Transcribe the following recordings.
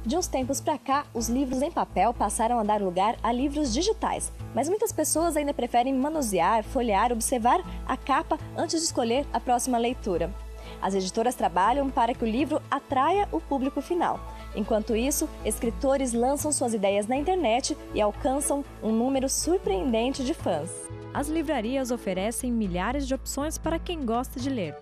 De uns tempos para cá, os livros em papel passaram a dar lugar a livros digitais, mas muitas pessoas ainda preferem manusear, folhear, observar a capa antes de escolher a próxima leitura. As editoras trabalham para que o livro atraia o público final. Enquanto isso, escritores lançam suas ideias na internet e alcançam um número surpreendente de fãs. As livrarias oferecem milhares de opções para quem gosta de ler.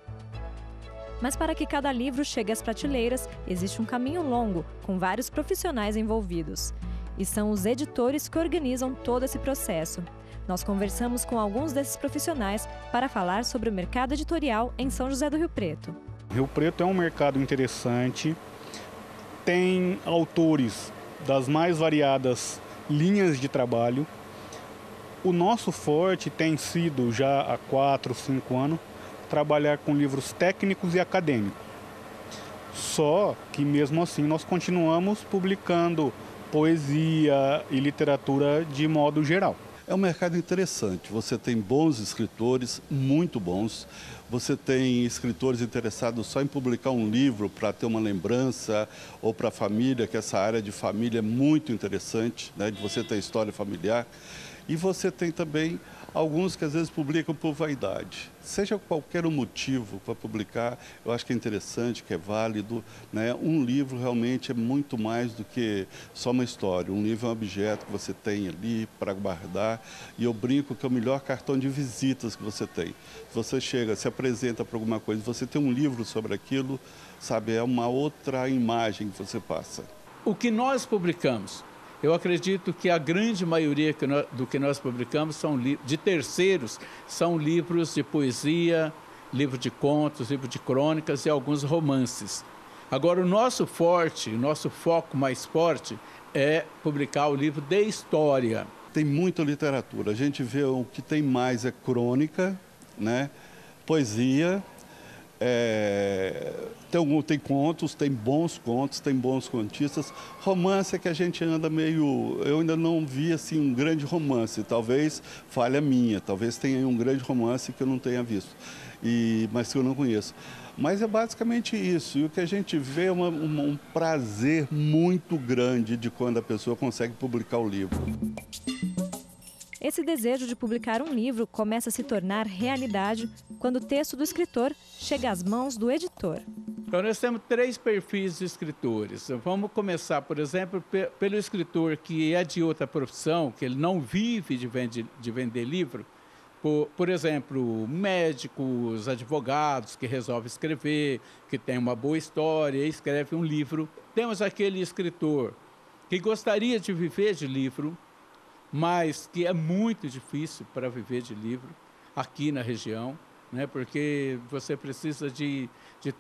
Mas para que cada livro chegue às prateleiras, existe um caminho longo, com vários profissionais envolvidos. E são os editores que organizam todo esse processo. Nós conversamos com alguns desses profissionais para falar sobre o mercado editorial em São José do Rio Preto. Rio Preto é um mercado interessante, tem autores das mais variadas linhas de trabalho. O nosso forte tem sido, já há 4, 5 anos, trabalhar com livros técnicos e acadêmicos. Só que, mesmo assim, nós continuamos publicando poesia e literatura de modo geral. É um mercado interessante, você tem bons escritores, muito bons, você tem escritores interessados só em publicar um livro para ter uma lembrança ou para a família, que essa área de família é muito interessante, né, de você ter história familiar. E você tem também alguns que às vezes publicam por vaidade. Seja qualquer o motivo para publicar, eu acho que é interessante, que é válido, né? Um livro realmente é muito mais do que só uma história. Um livro é um objeto que você tem ali para guardar. E eu brinco que é o melhor cartão de visitas que você tem. Você chega, se apresenta para alguma coisa, você tem um livro sobre aquilo, sabe? É uma outra imagem que você passa. O que nós publicamos? Eu acredito que a grande maioria do que nós publicamos de terceiros são livros de poesia, livro de contos, livro de crônicas e alguns romances. Agora, o nosso foco mais forte é publicar o livro de história. Tem muita literatura. A gente vê o que tem mais é crônica, né? Poesia. Tem contos, tem bons contistas. Romance é que a gente anda meio... Eu ainda não vi assim, um grande romance, talvez falha minha, talvez tenha um grande romance que eu não tenha visto, mas que eu não conheço. Mas é basicamente isso, e o que a gente vê é um prazer muito grande de quando a pessoa consegue publicar o livro. Esse desejo de publicar um livro começa a se tornar realidade quando o texto do escritor chega às mãos do editor. Então, nós temos 3 perfis de escritores. Vamos começar, por exemplo, pelo escritor que é de outra profissão, que ele não vive de vender livro. Por exemplo, médicos, advogados que resolvem escrever, que tem uma boa história e escreve um livro. Temos aquele escritor que gostaria de viver de livro, mas que é muito difícil para viver de livro aqui na região, né? Porque você precisa de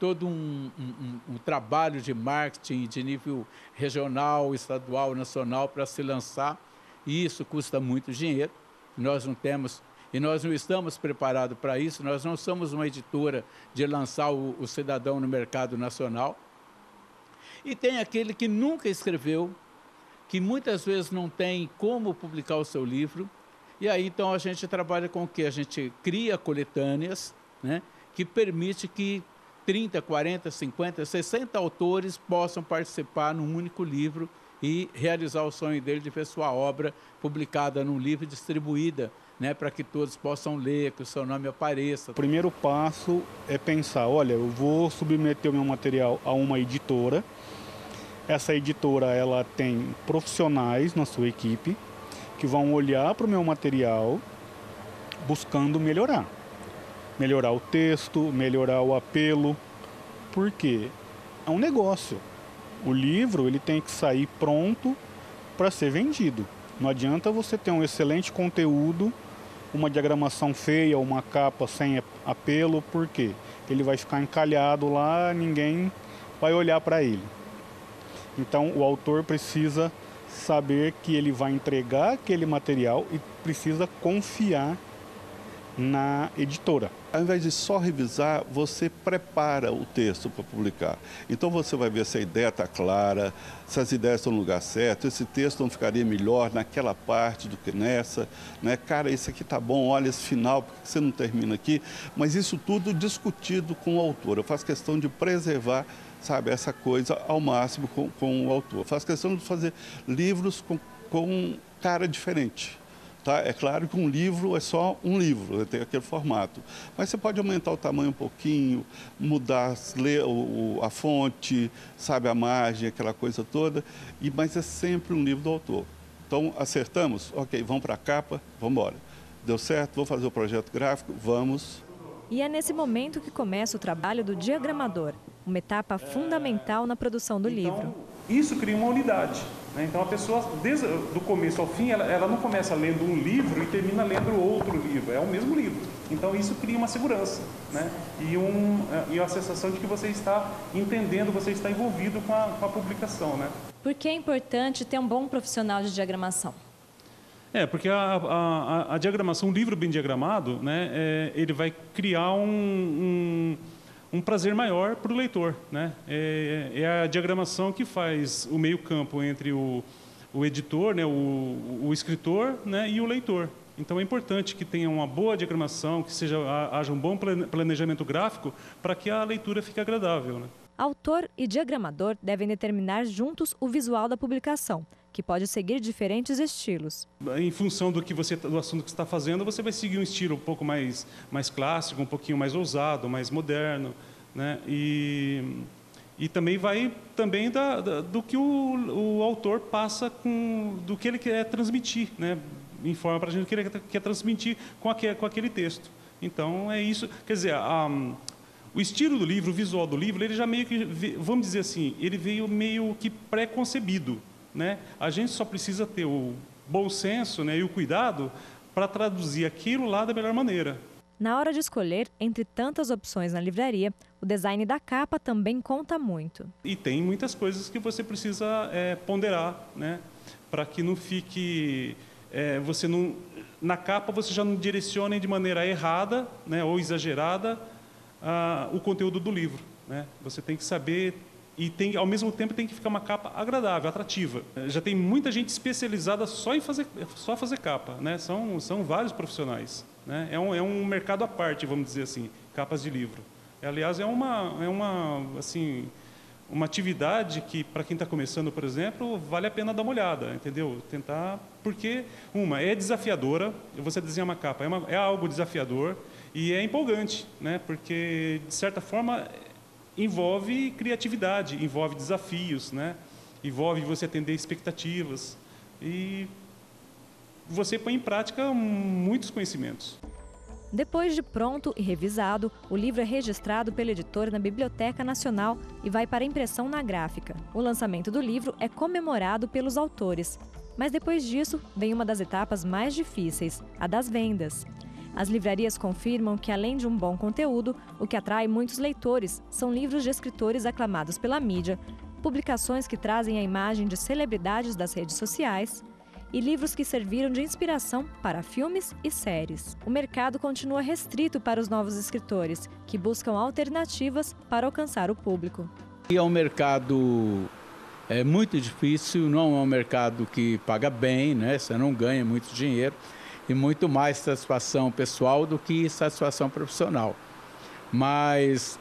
todo um trabalho de marketing de nível regional, estadual, nacional para se lançar, e isso custa muito dinheiro. Nós não temos e nós não estamos preparados para isso, nós não somos uma editora de lançar o cidadão no mercado nacional. E tem aquele que nunca escreveu, que muitas vezes não tem como publicar o seu livro, e aí então a gente trabalha com o quê? A gente cria coletâneas, né, que permite que 30, 40, 50, 60 autores possam participar num único livro e realizar o sonho dele de ver sua obra publicada num livro e distribuída, né, para que todos possam ler, que o seu nome apareça. O primeiro passo é pensar, olha, eu vou submeter o meu material a uma editora. Essa editora ela tem profissionais na sua equipe que vão olhar para o meu material buscando melhorar. Melhorar o texto, melhorar o apelo. Por quê? É um negócio. O livro ele tem que sair pronto para ser vendido. Não adianta você ter um excelente conteúdo, uma diagramação feia, uma capa sem apelo, por quê? Ele vai ficar encalhado lá, ninguém vai olhar para ele. Então, o autor precisa saber que ele vai entregar aquele material e precisa confiar na editora. Ao invés de só revisar, você prepara o texto para publicar. Então você vai ver se a ideia está clara, se as ideias estão no lugar certo, esse texto não ficaria melhor naquela parte do que nessa, né? Cara, esse aqui está bom, olha esse final, por que você não termina aqui? Mas isso tudo discutido com o autor. Eu faço questão de preservar, sabe, essa coisa ao máximo com o autor. Eu faço questão de fazer livros com cara diferente. Tá? É claro que um livro é só um livro, tem aquele formato. Mas você pode aumentar o tamanho um pouquinho, mudar a fonte, sabe, a margem, aquela coisa toda. Mas é sempre um livro do autor. Então, acertamos? Ok, vamos para a capa, vamos embora. Deu certo? Vou fazer o projeto gráfico? Vamos. E é nesse momento que começa o trabalho do diagramador, uma etapa fundamental na produção do livro. Isso cria uma unidade, né? Então a pessoa, desde o começo ao fim, ela não começa lendo um livro e termina lendo outro livro, é o mesmo livro. Então isso cria uma segurança, né? E a sensação de que você está entendendo, você está envolvido com a publicação, né? Por que é importante ter um bom profissional de diagramação? Porque a diagramação, um livro bem diagramado, né, ele vai criar um prazer maior para o leitor, né? É a diagramação que faz o meio-campo entre o editor, né, o escritor, né, e o leitor. Então é importante que tenha uma boa diagramação, que haja um bom planejamento gráfico para que a leitura fique agradável, né? Autor e diagramador devem determinar juntos o visual da publicação, que pode seguir diferentes estilos. Em função do assunto que você está fazendo, você vai seguir um estilo um pouco mais clássico, um pouquinho mais ousado, mais moderno, né? E também vai do que o autor passa do que ele quer transmitir, né? Informa para a gente o que ele quer transmitir com aquele texto. Então é isso, quer dizer, o estilo do livro, o visual do livro, ele já meio que, vamos dizer assim, ele veio meio que pré-concebido, né? A gente só precisa ter o bom senso, né, e o cuidado para traduzir aquilo lá da melhor maneira. Na hora de escolher entre tantas opções na livraria, o design da capa também conta muito. E tem muitas coisas que você precisa ponderar, né, para que não fique... na capa você já não direcione de maneira errada, né, ou exagerada o conteúdo do livro, né? Você tem que saber e ao mesmo tempo tem que ficar uma capa agradável, atrativa. Já tem muita gente especializada só em fazer capa, né? São vários profissionais, né? É um mercado à parte, vamos dizer assim, capas de livro. Aliás, é uma atividade que, para quem está começando, por exemplo, vale a pena dar uma olhada, entendeu? Tentar, porque, é desafiadora, você desenhar uma capa, é algo desafiador e é empolgante, né? Porque, de certa forma, envolve criatividade, envolve desafios, né? Envolve você atender expectativas e você põe em prática muitos conhecimentos. Depois de pronto e revisado, o livro é registrado pelo editor na Biblioteca Nacional e vai para impressão na gráfica. O lançamento do livro é comemorado pelos autores. Mas depois disso, vem uma das etapas mais difíceis, a das vendas. As livrarias confirmam que, além de um bom conteúdo, o que atrai muitos leitores são livros de escritores aclamados pela mídia, publicações que trazem a imagem de celebridades das redes sociais e livros que serviram de inspiração para filmes e séries. O mercado continua restrito para os novos escritores, que buscam alternativas para alcançar o público. É um mercado muito difícil, não é um mercado que paga bem, né? Você não ganha muito dinheiro e muito mais satisfação pessoal do que satisfação profissional. Mas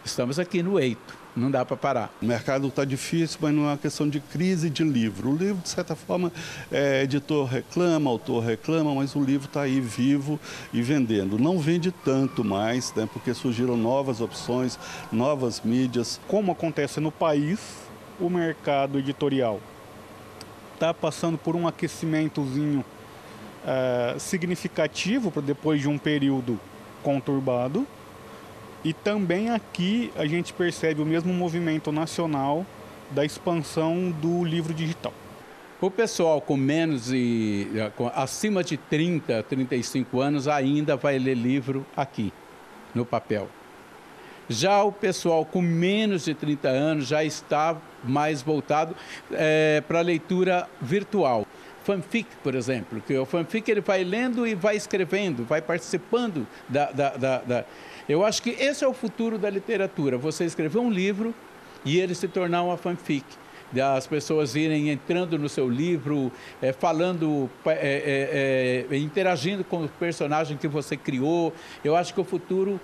estamos aqui no eito. Não dá para parar. O mercado está difícil, mas não é uma questão de crise de livro. O livro, de certa forma, editor reclama, autor reclama, mas o livro está aí vivo e vendendo. Não vende tanto mais, né, porque surgiram novas opções, novas mídias. Como acontece no país, o mercado editorial está passando por um aquecimentozinho significativo para depois de um período conturbado. E também aqui a gente percebe o mesmo movimento nacional da expansão do livro digital. O pessoal acima de 30, 35 anos ainda vai ler livro aqui, no papel. Já o pessoal com menos de 30 anos já está mais voltado para a leitura virtual. fanfic, por exemplo, que o fanfic ele vai lendo e vai escrevendo, vai participando Eu acho que esse é o futuro da literatura, você escrever um livro e ele se tornar uma fanfic. As pessoas irem entrando no seu livro, falando, interagindo com o personagem que você criou. Eu acho que o futuro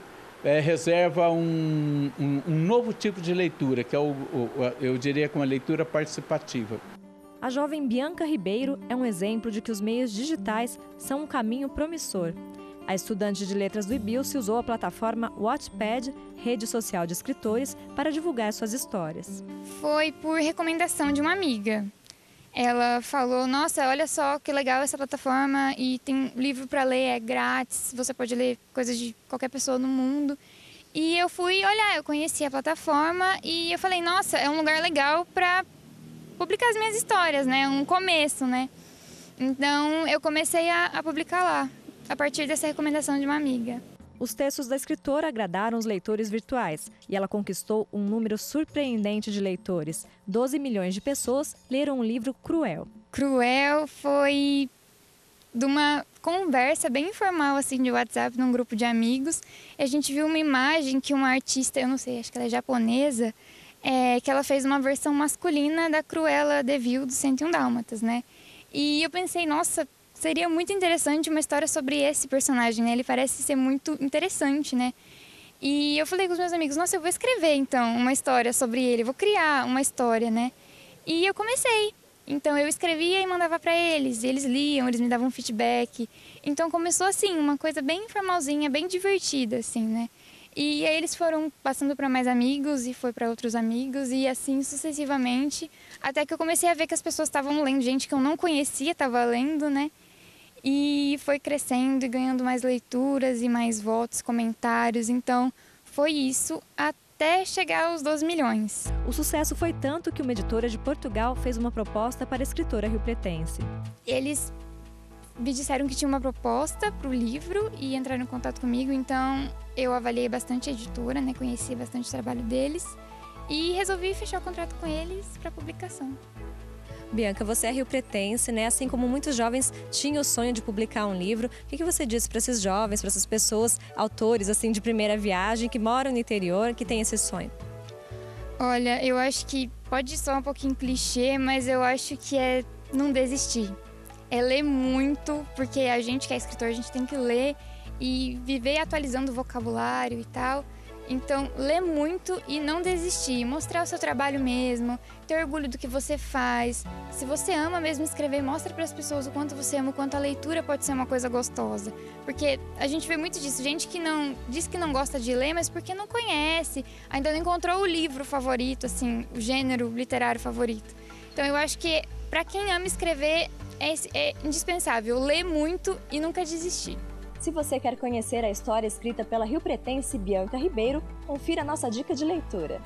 reserva um novo tipo de leitura, que é eu diria que uma leitura participativa. A jovem Bianca Ribeiro é um exemplo de que os meios digitais são um caminho promissor. A estudante de letras do IBILSE usou a plataforma Wattpad, rede social de escritores, para divulgar suas histórias. Foi por recomendação de uma amiga. Ela falou, nossa, olha só que legal essa plataforma e tem livro para ler, é grátis, você pode ler coisas de qualquer pessoa no mundo. E eu fui olhar, eu conheci a plataforma e eu falei, nossa, é um lugar legal para publicar as minhas histórias, né? Um começo, né? Então eu comecei a publicar lá, a partir dessa recomendação de uma amiga. Os textos da escritora agradaram os leitores virtuais e ela conquistou um número surpreendente de leitores. 12 milhões de pessoas leram o livro Cruel. Cruel foi de uma conversa bem informal assim de WhatsApp num grupo de amigos. E a gente viu uma imagem que uma artista, eu não sei, acho que ela é japonesa, que ela fez uma versão masculina da Cruella de Vil do 101 Dálmatas, né? E eu pensei, nossa, seria muito interessante uma história sobre esse personagem, né? Ele parece ser muito interessante, né? E eu falei com os meus amigos, nossa, eu vou escrever, então, uma história sobre ele, vou criar uma história, né? E eu comecei. Então, eu escrevia e mandava para eles, e eles liam, eles me davam feedback. Então, começou assim, uma coisa bem informalzinha, bem divertida, assim, né? E aí eles foram passando para mais amigos e foi para outros amigos e assim sucessivamente, até que eu comecei a ver que as pessoas estavam lendo, gente que eu não conhecia estava lendo, né? E foi crescendo e ganhando mais leituras e mais votos, comentários. Então, foi isso até chegar aos 12 milhões. O sucesso foi tanto que uma editora de Portugal fez uma proposta para a escritora riopretense. Eles me disseram que tinha uma proposta para o livro e entraram em contato comigo. Então, eu avaliei bastante a editora, né? Conheci bastante o trabalho deles e resolvi fechar o contrato com eles para publicação. Bianca, você é riopretense, né? Assim como muitos jovens tinham o sonho de publicar um livro. O que você disse para esses jovens, para essas pessoas, autores assim de primeira viagem, que moram no interior, que têm esse sonho? Olha, eu acho que pode soar um pouquinho clichê, mas eu acho que é não desistir. É ler muito, porque a gente que é escritor, a gente tem que ler e viver atualizando o vocabulário e tal. Então, ler muito e não desistir, mostrar o seu trabalho mesmo, ter orgulho do que você faz. Se você ama mesmo escrever, mostra para as pessoas o quanto você ama, o quanto a leitura pode ser uma coisa gostosa. Porque a gente vê muito disso, gente que não diz que não gosta de ler, mas porque não conhece, ainda não encontrou o livro favorito, assim, o gênero literário favorito. Então, eu acho que para quem ama escrever, é indispensável ler muito e nunca desistir. Se você quer conhecer a história escrita pela riopretense Bianca Ribeiro, confira a nossa dica de leitura.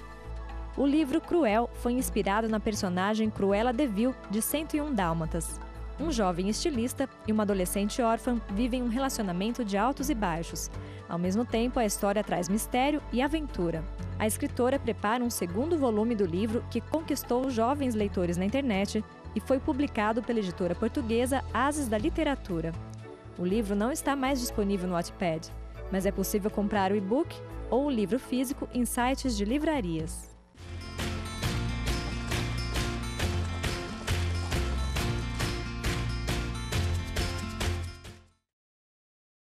O livro Cruel foi inspirado na personagem Cruella de Vil, de 101 Dálmatas. Um jovem estilista e uma adolescente órfã vivem um relacionamento de altos e baixos. Ao mesmo tempo, a história traz mistério e aventura. A escritora prepara um segundo volume do livro que conquistou jovens leitores na internet e foi publicado pela editora portuguesa Ases da Literatura. O livro não está mais disponível no Wattpad, mas é possível comprar o e-book ou o livro físico em sites de livrarias.